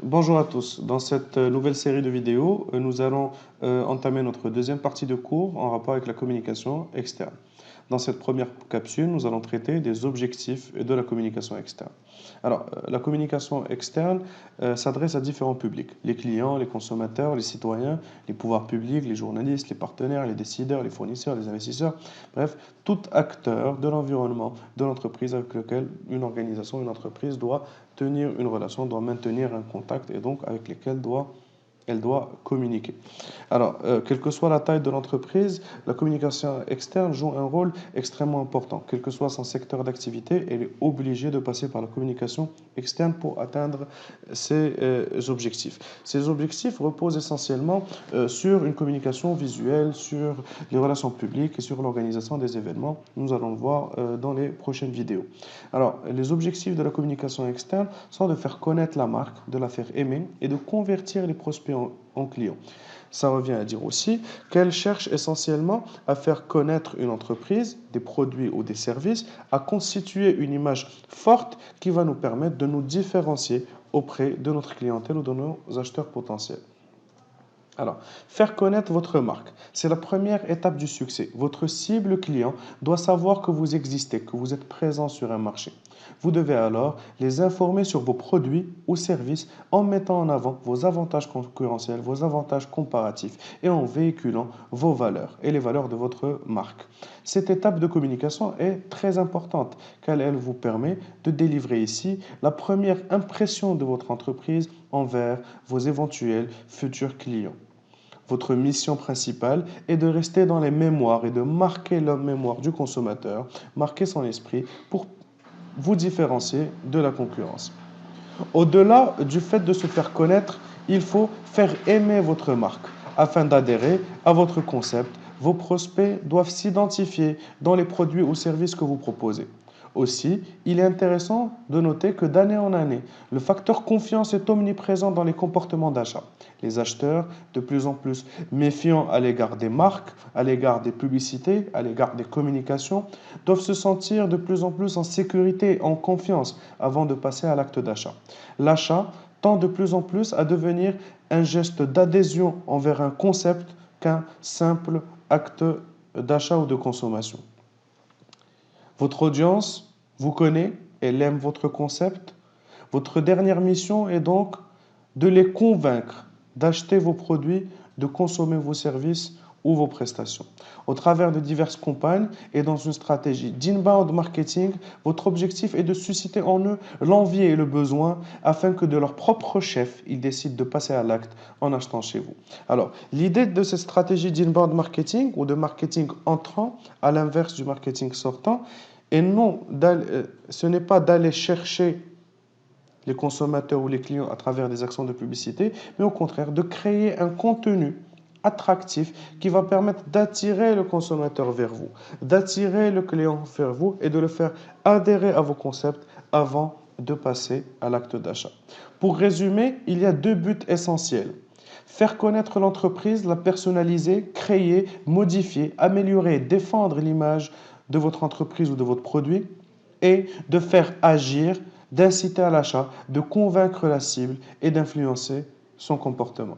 Bonjour à tous. Dans cette nouvelle série de vidéos, nous allons entamer notre deuxième partie de cours en rapport avec la communication externe. Dans cette première capsule, nous allons traiter des objectifs de la communication externe. Alors, la communication externe s'adresse à différents publics, les clients, les consommateurs, les citoyens, les pouvoirs publics, les journalistes, les partenaires, les décideurs, les fournisseurs, les investisseurs, bref, tout acteur de l'environnement de l'entreprise avec lequel une organisation, une entreprise doit tenir une relation, doit maintenir un contact et donc avec lesquels elle doit communiquer. Alors, quelle que soit la taille de l'entreprise, la communication externe joue un rôle extrêmement important. Quel que soit son secteur d'activité, elle est obligée de passer par la communication externe pour atteindre ses objectifs. Ces objectifs reposent essentiellement sur une communication visuelle, sur les relations publiques et sur l'organisation des événements. Nous allons le voir dans les prochaines vidéos. Alors, les objectifs de la communication externe sont de faire connaître la marque, de la faire aimer et de convertir les prospects en clients. Ça revient à dire aussi qu'elle cherche essentiellement à faire connaître une entreprise, des produits ou des services, à constituer une image forte qui va nous permettre de nous différencier auprès de notre clientèle ou de nos acheteurs potentiels. Alors, faire connaître votre marque, c'est la première étape du succès. Votre cible client doit savoir que vous existez, que vous êtes présent sur un marché. Vous devez alors les informer sur vos produits ou services en mettant en avant vos avantages concurrentiels, vos avantages comparatifs et en véhiculant vos valeurs et les valeurs de votre marque. Cette étape de communication est très importante car elle vous permet de délivrer ici la première impression de votre entreprise envers vos éventuels futurs clients. Votre mission principale est de rester dans les mémoires et de marquer la mémoire du consommateur, marquer son esprit pour vous différencier de la concurrence. Au-delà du fait de se faire connaître, il faut faire aimer votre marque afin d'adhérer à votre concept. Vos prospects doivent s'identifier dans les produits ou services que vous proposez. Aussi, il est intéressant de noter que d'année en année, le facteur confiance est omniprésent dans les comportements d'achat. Les acheteurs, de plus en plus méfiants à l'égard des marques, à l'égard des publicités, à l'égard des communications, doivent se sentir de plus en plus en sécurité, en confiance, avant de passer à l'acte d'achat. L'achat tend de plus en plus à devenir un geste d'adhésion envers un concept qu'un simple acte d'achat ou de consommation. Votre audience vous connaît, elle aime votre concept. Votre dernière mission est donc de les convaincre d'acheter vos produits, de consommer vos services ou vos prestations. Au travers de diverses campagnes et dans une stratégie d'inbound marketing, votre objectif est de susciter en eux l'envie et le besoin afin que de leur propre chef, ils décident de passer à l'acte en achetant chez vous. Alors, l'idée de cette stratégie d'inbound marketing ou de marketing entrant, à l'inverse du marketing sortant, et non, ce n'est pas d'aller chercher les consommateurs ou les clients à travers des actions de publicité, mais au contraire de créer un contenu attractif qui va permettre d'attirer le consommateur vers vous, d'attirer le client vers vous et de le faire adhérer à vos concepts avant de passer à l'acte d'achat. Pour résumer, il y a deux buts essentiels. Faire connaître l'entreprise, la personnaliser, créer, modifier, améliorer, défendre l'image de votre entreprise ou de votre produit et de faire agir, d'inciter à l'achat, de convaincre la cible et d'influencer son comportement.